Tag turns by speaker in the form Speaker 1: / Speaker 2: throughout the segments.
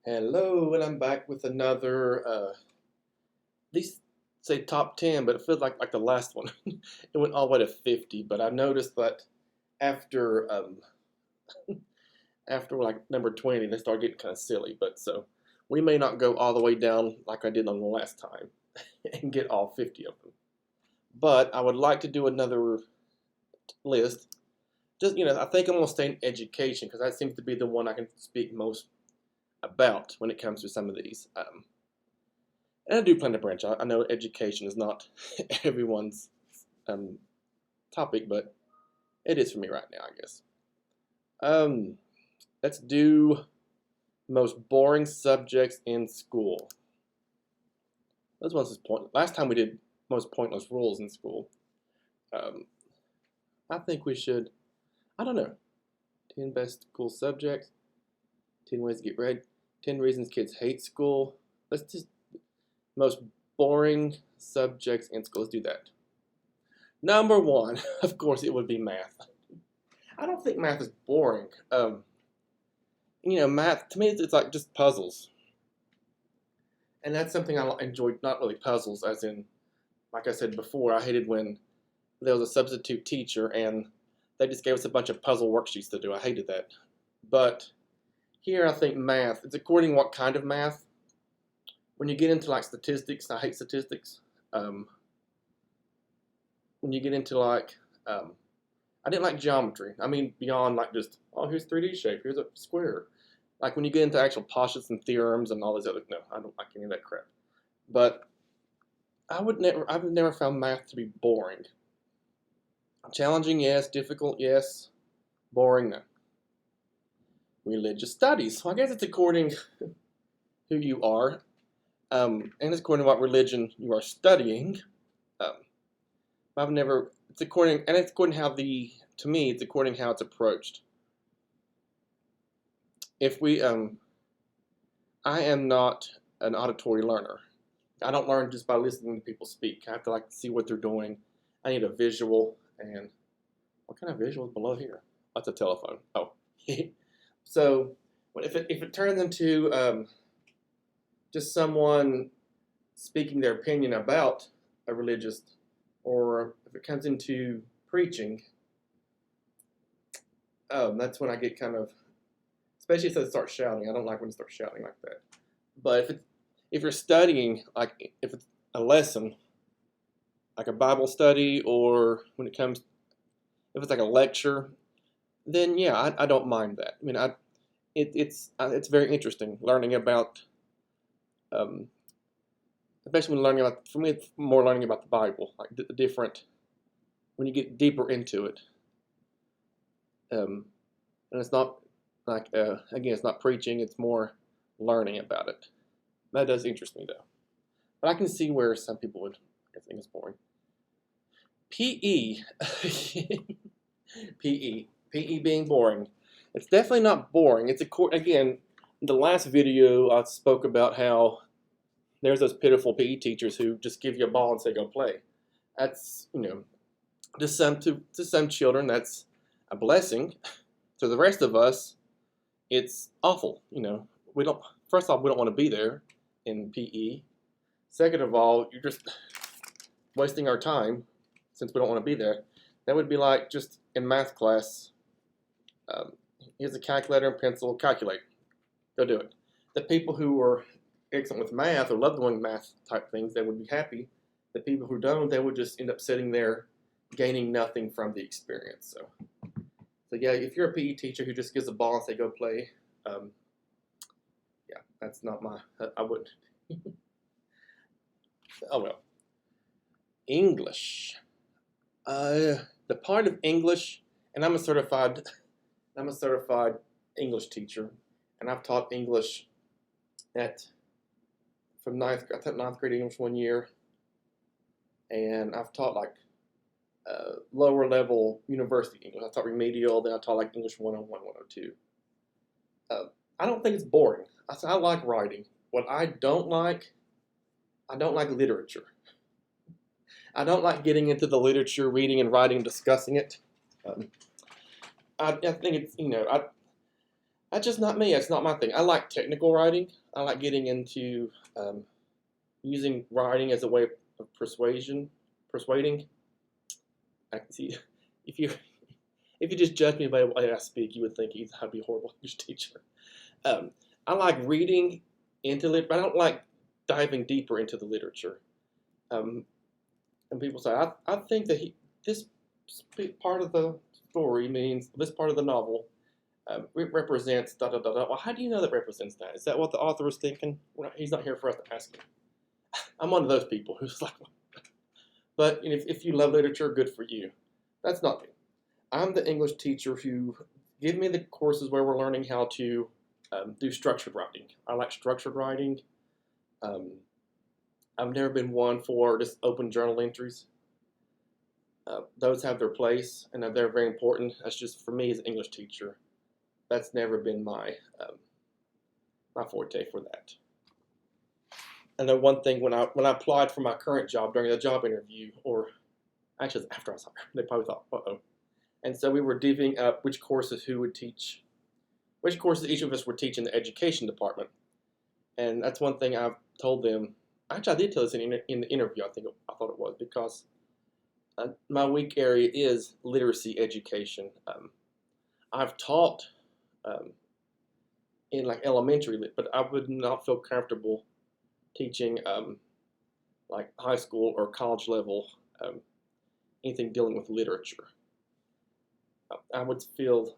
Speaker 1: Hello, and I'm back with another, at least say top 10, but it feels like the last one. It went all the way to 50, but I noticed that after after like number 20, they start getting kind of silly. But so we may not go all the way down like I did on the last time and get all 50 of them. But I would like to do another list. Just I think I'm gonna stay in education because that seems to be the one I can speak most about when it comes to some of these. And I do plan to branch out. I know education is not everyone's um, topic, but it is for me right now, I guess. Um, let's do most boring subjects in school. Those ones is point. Last time we did most pointless rules in school. Um, I think we should. I don't know. 10 best school subjects. 10 ways to get ready. 10 reasons kids hate school. Let's just most boring subjects in school. Let's do that. Number one, of course, it would be math. I don't think math is boring. Math to me it's like just puzzles, and that's something I enjoyed. Not really puzzles, as in, like I said before, I hated when there was a substitute teacher and they just gave us a bunch of puzzle worksheets to do. I hated that. But here, I think math. It's according what kind of math. When you get into like statistics, I hate statistics. When you get into like I didn't like geometry. I mean, beyond like just, oh, here's 3D shape, here's a square. Like when you get into actual postulates and theorems and all this other, no, I don't like any of that crap. But I've never found math to be boring. Challenging, yes. Difficult, yes. Boring, no. Religious studies. So I guess it's according who you are, and it's according to what religion you are studying. Um, I've never. It's according how to me it's according how it's approached. If we I am not an auditory learner. I don't learn just by listening to people speak. I have to like see what they're doing. I need a visual, and what kind of visual is below here? That's a telephone. Oh, so if it turns into just someone speaking their opinion about a religious, or if it comes into preaching, that's when I get kind of, especially if they start shouting. I don't like when they start shouting like that. But if you're studying, like if it's a lesson, like a Bible study, or when it comes, if it's like a lecture, then yeah, I don't mind that. I mean, it's very interesting learning about, um, especially when learning about. For me, it's more learning about the Bible, like the different when you get deeper into it. And it's not like again, it's not preaching; it's more learning about it. That does interest me though. But I can see where some people would think it's boring. PE, PE being boring. It's definitely not boring. It's again, the last video I spoke about how there's those pitiful PE teachers who just give you a ball and say go play. That's to some children that's a blessing. To the rest of us, it's awful. We don't. First off, we don't want to be there in PE. Second of all, you're just wasting our time since we don't want to be there. That would be like just in math class. Here's a calculator and pencil. Calculate. Go do it. The people who are excellent with math or love doing math type things, they would be happy. The people who don't, they would just end up sitting there gaining nothing from the experience. So yeah, if you're a PE teacher who just gives a ball and say go play, yeah, that's not my. I wouldn't. Oh well. English. The part of English, and I'm a certified English teacher, and I've taught English at from ninth. I taught ninth grade English one year, and I've taught like lower level university English. I taught remedial, then I taught like English 101, 102. I don't think it's boring. I like writing. What I don't like literature. I don't like getting into the literature, reading and writing, and discussing it. I think it's That's just not me. That's not my thing. I like technical writing. I like getting into using writing as a way of persuading. I can see if you if you just judge me by the way I speak, you would think I'd be a horrible English teacher. Um, I like reading into it, but I don't like diving deeper into the literature. Um, and people say, I think that this part of the story means this part of the novel it represents da da da da. Well, how do you know that represents that? Is that what the author was thinking? He's not here for us to ask him. I'm one of those people who's like, but if you love literature, good for you. That's not me. I'm the English teacher who give me the courses where we're learning how to do structured writing. I like structured writing. Um, I've never been one for just open journal entries. Those have their place, and they're very important. That's just for me as an English teacher. That's never been my forte for that. I know one thing when I applied for my current job during the job interview, or actually after I was hired, they probably thought, uh-oh. And so we were divvying up which courses who would teach, which courses each of us would teach in the education department. And that's one thing I've told them. Actually, I did tell this in the interview. I thought it was because my weak area is literacy education. I've taught in like elementary, but I would not feel comfortable teaching like high school or college level anything dealing with literature. I would feel,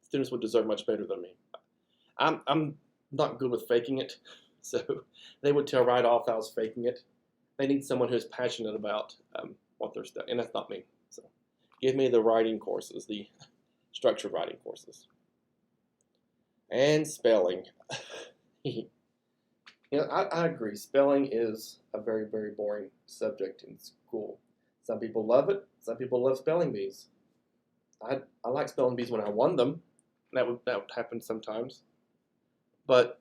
Speaker 1: students would deserve much better than me. I'm not good with faking it, so they would tell right off I was faking it. They need someone who's passionate about what they're studying, and that's not me. So give me the writing courses, the structured writing courses. And spelling. I agree. Spelling is a very, very boring subject in school. Some people love it. Some people love spelling bees. I like spelling bees when I won them. That would happen sometimes. But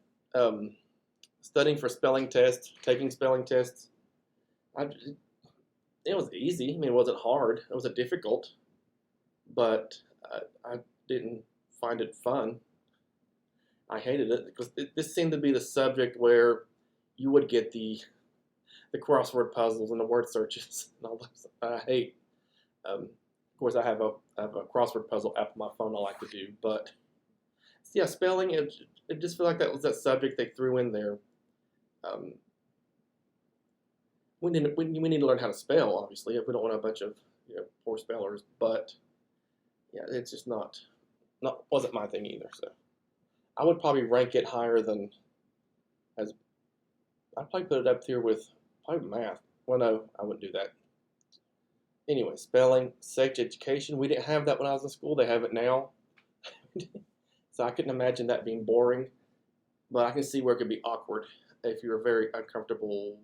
Speaker 1: studying for spelling tests, taking spelling tests, it was easy. I mean, it wasn't hard. It wasn't difficult. But I didn't find it fun. I hated it because this seemed to be the subject where you would get the crossword puzzles and the word searches and all that stuff. I hate. Of course, I have a crossword puzzle app on my phone I like to do, but yeah, spelling. It just felt like that was that subject they threw in there. We need to learn how to spell. Obviously, if we don't want a bunch of poor spellers, but yeah, it's just not wasn't my thing either. So. I would probably rank it higher than I'd probably put it up here with probably math. Well, no, I wouldn't do that. Anyway, spelling, sex education. We didn't have that when I was in school. They have it now. So I couldn't imagine that being boring. But I can see where it could be awkward if you're very uncomfortable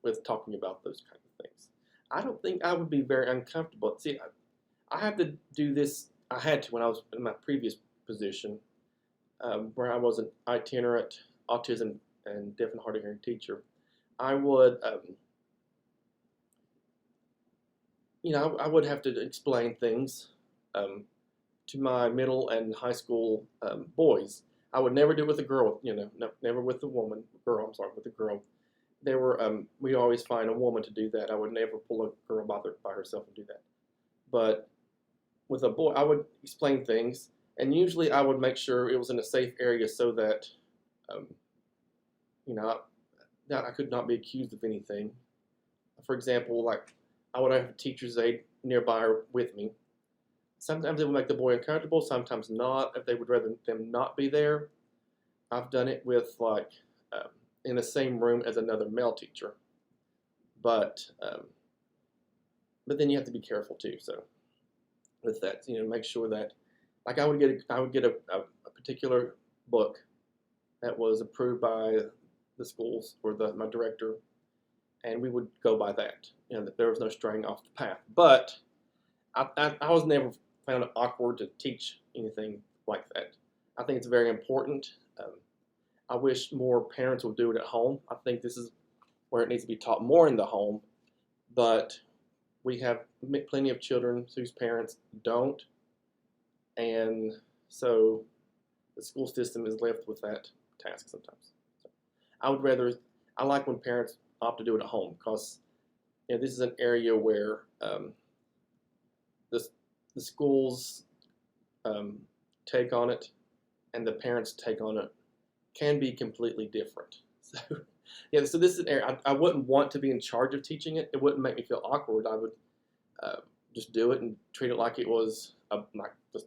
Speaker 1: with talking about those kind of things. I don't think I would be very uncomfortable. See, I have to do this. I had to when I was in my previous position, where I was an itinerant autism and deaf and hard of hearing teacher. I would, I would have to explain things to my middle and high school boys. I would never do it with a girl, never with a woman, girl. I'm sorry, with a girl. We always find a woman to do that. I would never pull a girl by herself and do that. But with a boy, I would explain things. And usually I would make sure it was in a safe area so that, I could not be accused of anything. For example, like I would have a teacher's aide nearby or with me. Sometimes it would make the boy uncomfortable, sometimes not, if they would rather them not be there. I've done it with in the same room as another male teacher. But then you have to be careful too. So with that, make sure that like I would get a particular book that was approved by the schools or my director, and we would go by that. That there was no straying off the path. But I was never found it awkward to teach anything like that. I think it's very important. I wish more parents would do it at home. I think this is where it needs to be taught more in the home, but we have plenty of children whose parents don't. And So the school system is left with that task sometimes. I like when parents opt to do it at home because this is an area where the, the schools take on it and the parents take on it can be completely different. So so this is an area I wouldn't want to be in charge of teaching it. It wouldn't make me feel awkward. I would just do it and treat it like it was like just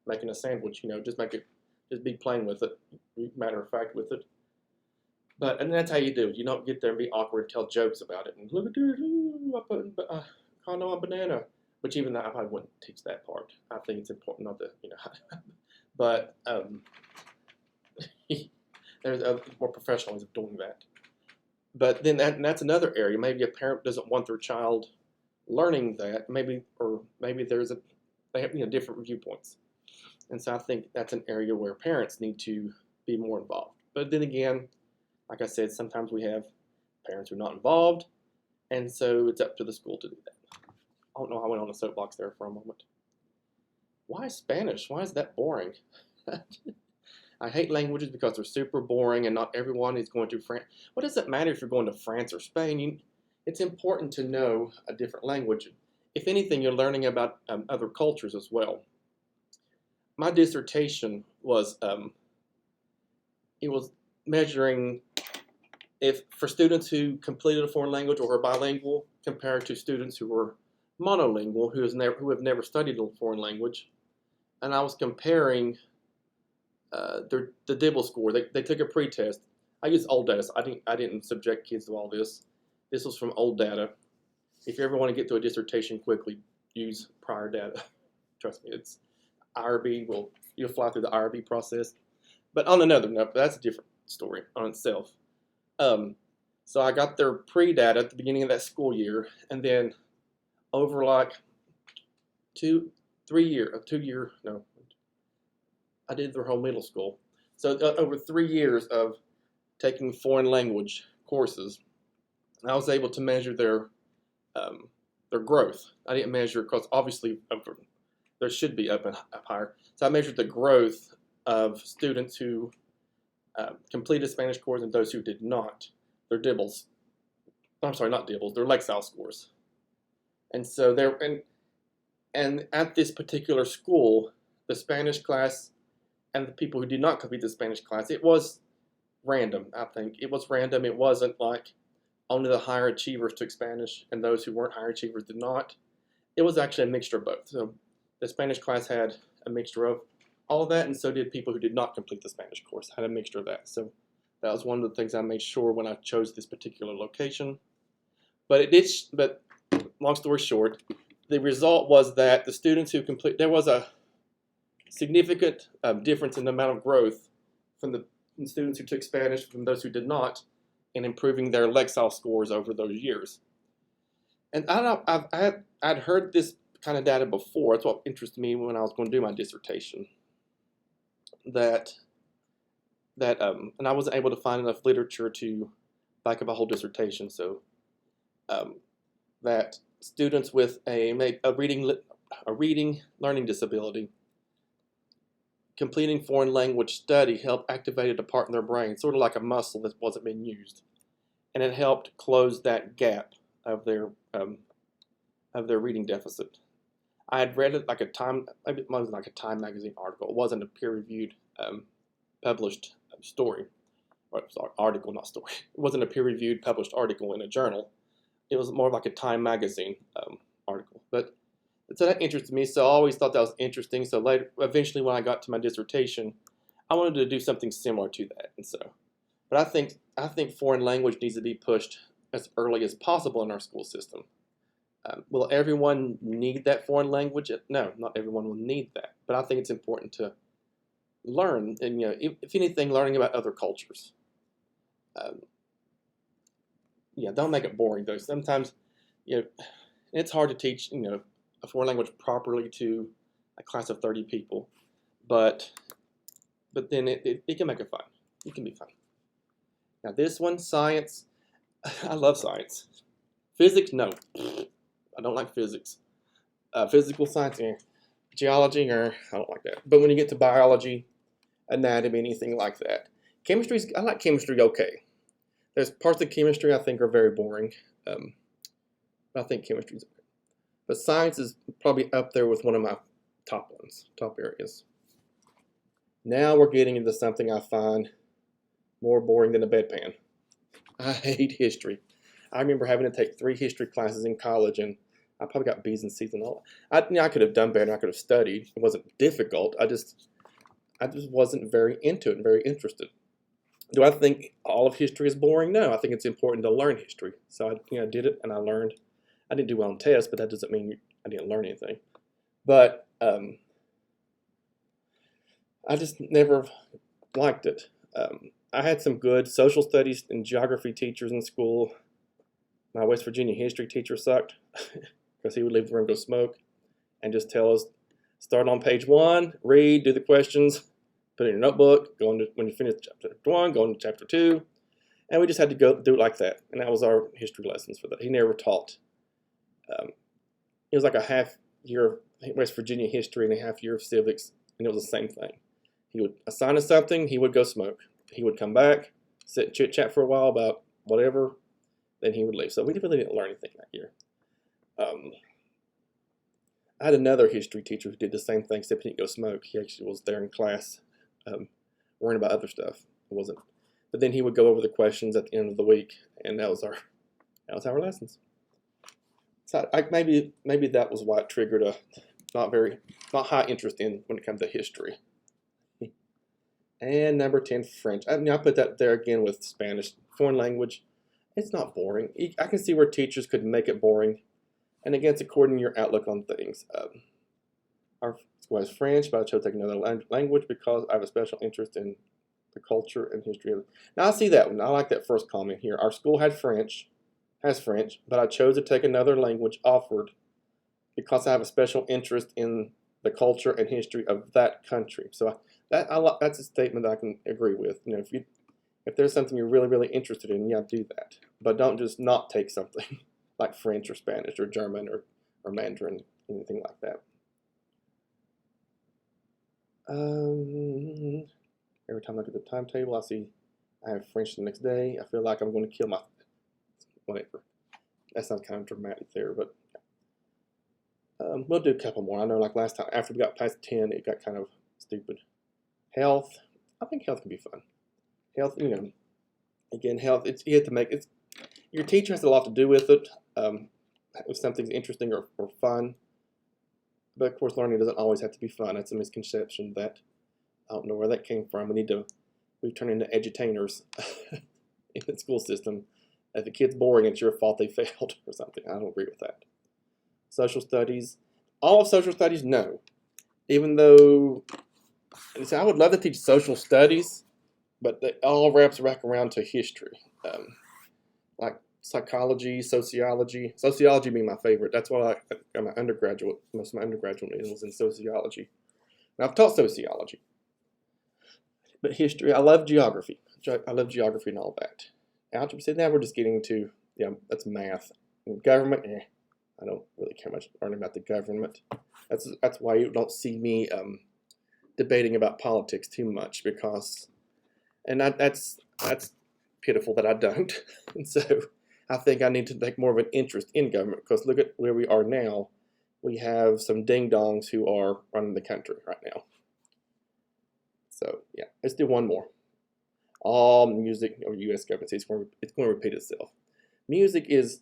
Speaker 1: making a sandwich. Just be playing with it, matter of fact with it. And that's how you do it. You don't get there and be awkward and tell jokes about it. And look at this, I put on a banana. Which even that, I probably wouldn't teach that part. I think it's important not to, but there's more professional ways of doing that. But then that's another area. Maybe a parent doesn't want their child learning that. Maybe they have different viewpoints. And so I think that's an area where parents need to be more involved. But then again, like I said, sometimes we have parents who are not involved, and so it's up to the school to do that. I don't know, I went on a soapbox there for a moment. Why Spanish? Why is that boring? I hate languages because they're super boring and not everyone is going to France. What does it matter if you're going to France or Spain? It's important to know a different language. If anything, you're learning about other cultures as well. My dissertation was, it was measuring if for students who completed a foreign language or were bilingual compared to students who were monolingual, who have never studied a foreign language, and I was comparing the DIBEL score. They took a pretest. I used old data. So I didn't subject kids to all this. This was from old data. If you ever want to get to a dissertation quickly, use prior data. Trust me, it's IRB. You'll fly through the IRB process. But on another note, that's a different story on itself. So I got their pre-data at the beginning of that school year, and then over like 2 year, no, I did their whole middle school. So over 3 years of taking foreign language courses, I was able to measure their growth. I didn't measure because obviously there should be up higher. So I measured the growth of students who completed Spanish course and those who did not. Their DIBELs. I'm sorry, not DIBELs. Their Lexile scores. And so and at this particular school, the Spanish class and the people who did not complete the Spanish class, it was random, I think. It was random. It wasn't like only the higher achievers took Spanish and those who weren't higher achievers did not. It was actually a mixture of both. So the Spanish class had a mixture of all of that, and so did people who did not complete the Spanish course, had a mixture of that. So that was one of the things I made sure when I chose this particular location. But long story short, the result was that the students who there was a significant difference in the amount of growth from the students who took Spanish from those who did not, in improving their Lexile scores over those years. And I don't know, I'd heard this kind of data before. That's what interested me when I was going to do my dissertation. And I wasn't able to find enough literature to back up a whole dissertation. So that students with a reading learning disability completing foreign language study helped activate a part in their brain, sort of like a muscle that wasn't being used, and it helped close that gap of their reading deficit. I had read it like maybe it was like a Time magazine article. It wasn't a peer-reviewed published story, or sorry, article, not story. It wasn't a peer-reviewed published article in a journal. It was more like a Time magazine article. But so that interested me. So I always thought that was interesting. So eventually, when I got to my dissertation, I wanted to do something similar to that. And so, but I think foreign language needs to be pushed as early as possible in our school system. Will everyone need that foreign language? No, not everyone will need that. But I think it's important to learn, and if anything, learning about other cultures. Don't make it boring though. Sometimes, it's hard to teach, a foreign language properly to a class of 30 people, but then it can make it fun. It can be fun. Now this one, science. I love science. Physics, no. I don't like physics. Physical science, Geology, or I don't like that. But when you get to biology, anatomy, anything like that. Chemistry, I like chemistry okay. There's parts of chemistry I think are very boring. I think chemistry is okay. But science is probably up there with one of my top ones, top areas. Now we're getting into something I find more boring than a bedpan. I hate history. I remember having to take 3 history classes in college, and I probably got B's and C's and all. I could have done better. I could have studied. It wasn't difficult. I just wasn't very into it and very interested. Do I think all of history is boring? No, I think it's important to learn history. So I did it and I learned. I didn't do well on tests, but that doesn't mean I didn't learn anything. But I just never liked it. I had some good social studies and geography teachers in school. My West Virginia history teacher sucked because he would leave the room, go smoke, and just tell us, start on page 1, read, do the questions, put it in your notebook, go into, when you finish chapter 1, go into chapter 2, and we just had to go do it like that. And that was our history lessons for that. He never taught. It was like a half year of West Virginia history and a half year of civics, and it was the same thing. He would assign us something, he would go smoke. He would come back, sit and chit-chat for a while about whatever, then he would leave. So we really didn't learn anything that year. I had another history teacher who did the same thing, except he didn't go smoke. He actually was there in class worrying about other stuff. It wasn't. But then he would go over the questions at the end of the week, and that was our lessons. So maybe that was why it triggered a not high interest in when it comes to history. And number 10, French. I put that there again with Spanish, foreign language. It's not boring. I can see where teachers could make it boring. And again, it's according to your outlook on things. Our school has French, but I chose to take another language because I have a special interest in the culture and history of it. Now I see that one. I like that first comment here. Our school has French, but I chose to take another language offered because I have a special interest in the culture and history of that country. So that's a statement that I can agree with. You know, if there's something you're really, really interested in, yeah, do that. But don't just not take something like French or Spanish or German or Mandarin, anything like that. Every time I look at the timetable, I see I have French the next day. I feel like I'm going to kill my whatever. That sounds kind of dramatic there, but we'll do a couple more. I know, like last time, after we got past 10, it got kind of stupid. Health. I think health can be fun. Health, again, health. You have to make it. Your teacher has a lot to do with it. If something's interesting or fun, but of course, learning doesn't always have to be fun. That's a misconception that I don't know where that came from. We've turned into edutainers in the school system. If a kid's boring, it's your fault they failed or something. I don't agree with that. Social studies. All of social studies, no. Even though, I would love to teach social studies, but it all wraps back around to history. Like psychology, sociology. Sociology being my favorite. That's what I got my undergraduate, most of my undergraduate was in sociology. And I've taught sociology. But history, I love geography. I love geography and all that. Algebra, see, now we're just getting into, that's math. And government, I don't really care much learning about the government. That's why you don't see me debating about politics too much, because, and that's pitiful that I don't. And so I think I need to take more of an interest in government, because look at where we are now. We have some ding-dongs who are running the country right now. So yeah, let's do one more. All music or U.S. government, it's going to repeat itself. Music is,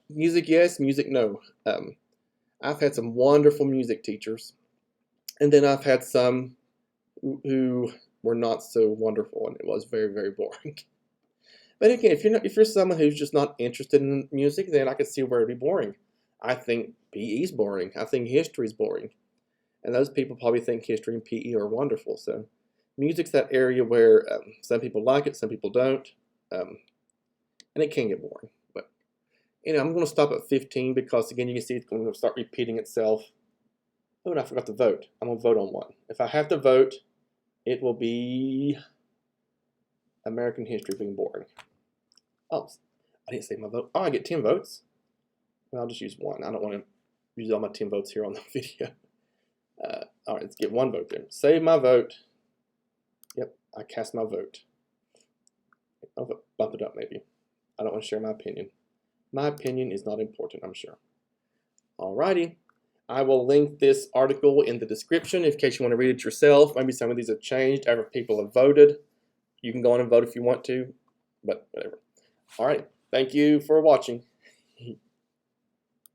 Speaker 1: music yes, music no. I've had some wonderful music teachers, and then I've had some who were not so wonderful, and it was very, very boring. But again, if you're someone who's just not interested in music, then I can see where it'd be boring. I think PE is boring. I think history is boring, and those people probably think history and PE are wonderful. So music's that area where some people like it, some people don't, and it can get boring. But I'm going to stop at 15 because, again, you can see it's going to start repeating itself. Oh, and I forgot to vote. I'm going to vote on one. If I have to vote, it will be American history being boring. Oh, I didn't say my vote. Oh, I get 10 votes. Well, I'll just use one. I don't want to use all my 10 votes here on the video. All right, let's get one vote there. Save my vote. Yep, I cast my vote. I'll bump it up maybe. I don't want to share my opinion. My opinion is not important, I'm sure. Alrighty. I will link this article in the description in case you want to read it yourself. Maybe some of these have changed after people have voted. You can go on and vote if you want to, but whatever. Alright, thank you for watching.